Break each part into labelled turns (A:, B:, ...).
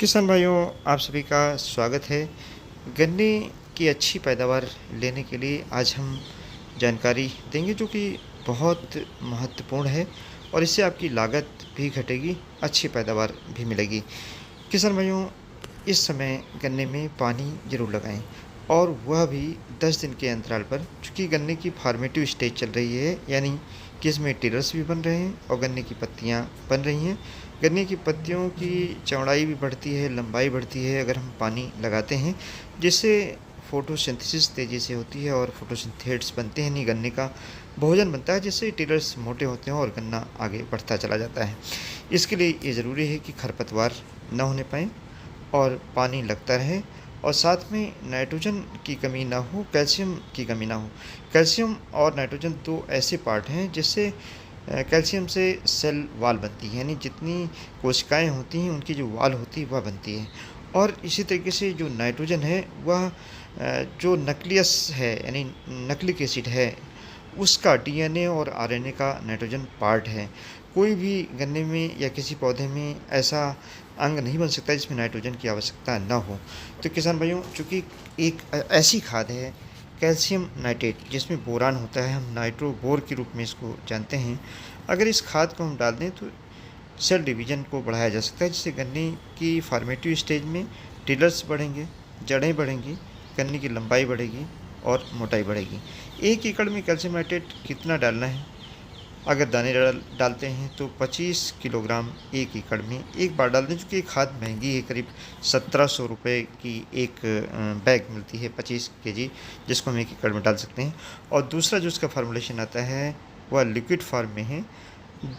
A: किसान भाइयों, आप सभी का स्वागत है। गन्ने की अच्छी पैदावार लेने के लिए आज हम जानकारी देंगे जो कि बहुत महत्वपूर्ण है और इससे आपकी लागत भी घटेगी, अच्छी पैदावार भी मिलेगी। किसान भाइयों, इस समय गन्ने में पानी ज़रूर लगाएं और वह भी 10 दिन के अंतराल पर, चूँकि गन्ने की फॉर्मेटिव स्टेज चल रही है, यानी कि इसमें टिलर्स भी बन रहे हैं और गन्ने की पत्तियां बन रही हैं। गन्ने की पत्तियों की चौड़ाई भी बढ़ती है, लंबाई बढ़ती है अगर हम पानी लगाते हैं, जिससे फोटोसिंथेसिस तेज़ी से होती है और फोटोसिंथेट्स बनते हैं, नहीं गन्ने का भोजन बनता है, जिससे टिलर्स मोटे होते हैं और गन्ना आगे बढ़ता चला जाता है। इसके लिए ये ज़रूरी है कि खरपतवार न होने पाएँ और पानी लगता रहे और साथ में नाइट्रोजन की कमी ना हो, कैल्शियम की कमी ना हो। कैल्शियम और नाइट्रोजन दो ऐसे पार्ट हैं जिससे कैल्शियम से सेल वाल बनती है, यानी जितनी कोशिकाएं होती हैं उनकी जो वाल होती है वह बनती है। और इसी तरीके से जो नाइट्रोजन है वह जो न्यूक्लियस है, यानी न्यूक्लिक एसिड है, उसका डीएनए और आरएनए का नाइट्रोजन पार्ट है। कोई भी गन्ने में या किसी पौधे में ऐसा अंग नहीं बन सकता जिसमें नाइट्रोजन की आवश्यकता ना हो। तो किसान भाइयों, चूँकि एक ऐसी खाद है कैल्शियम नाइट्रेट जिसमें बोरान होता है, हम नाइट्रोबोर के रूप में इसको जानते हैं। अगर इस खाद को हम डाल दें तो सेल डिवीजन को बढ़ाया जा सकता है, जिससे गन्ने की फॉर्मेटिव स्टेज में टिलर्स बढ़ेंगे, जड़ें बढ़ेंगी, गन्ने की लंबाई बढ़ेगी और मोटाई बढ़ेगी। 1 एकड़ में कैल्शियम नाइट्रेट कितना डालना है? अगर दाने डालते हैं तो 25 किलोग्राम 1 एकड़ में एक बार डाल दें, चूँकि ये खाद महंगी है, करीब 1700 रुपये की एक बैग मिलती है 25 केजी, जिसको हम 1 एकड़ में डाल सकते हैं। और दूसरा जो इसका फार्मूलेशन आता है वह लिक्विड फॉर्म में है,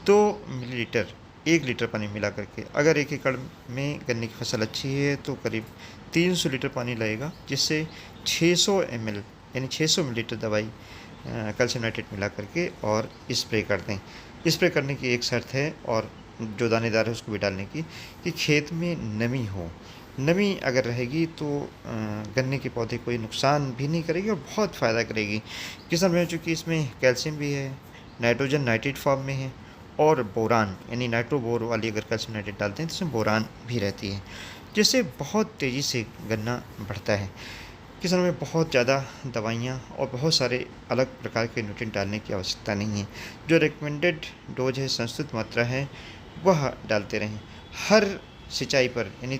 A: 2 मिलीलीटर 1 लीटर पानी मिला करके। अगर 1 एकड़ में गन्ने की फसल अच्छी है तो करीब 300 लीटर पानी लगेगा, जिससे 600 ml यानी 600 मिलीलीटर दवाई कैल्शियम नाइट्रेट मिला करके और स्प्रे कर दें। स्प्रे करने की एक शर्त है, और जो दानेदार है उसको भी डालने की, कि खेत में नमी हो। नमी अगर रहेगी तो गन्ने के पौधे कोई नुकसान भी नहीं करेगी और बहुत फ़ायदा करेगी। किसान भाइयों, चूँकि इसमें कैल्शियम भी है, नाइट्रोजन नाइट्रेट फॉर्म में है और बोरान यानी नाइट्रोबोर वाली अगर कैल्शियम नाइट्रेट डालते हैं तो इसमें बोरान भी रहती है, जिससे बहुत तेज़ी से गन्ना बढ़ता है। किसानों में बहुत ज़्यादा दवाइयाँ और बहुत सारे अलग प्रकार के न्यूट्रिएंट डालने की आवश्यकता नहीं है। जो रिकमेंडेड डोज है, संस्कृत मात्रा है, वह डालते रहें। हर सिंचाई पर यानी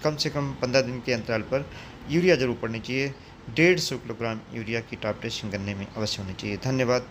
A: कम से कम 15 दिन के अंतराल पर यूरिया ज़रूर पड़नी चाहिए। 150 किलोग्राम यूरिया की टॉप ड्रेसिंग गन्ने में अवश्य होनी चाहिए। धन्यवाद।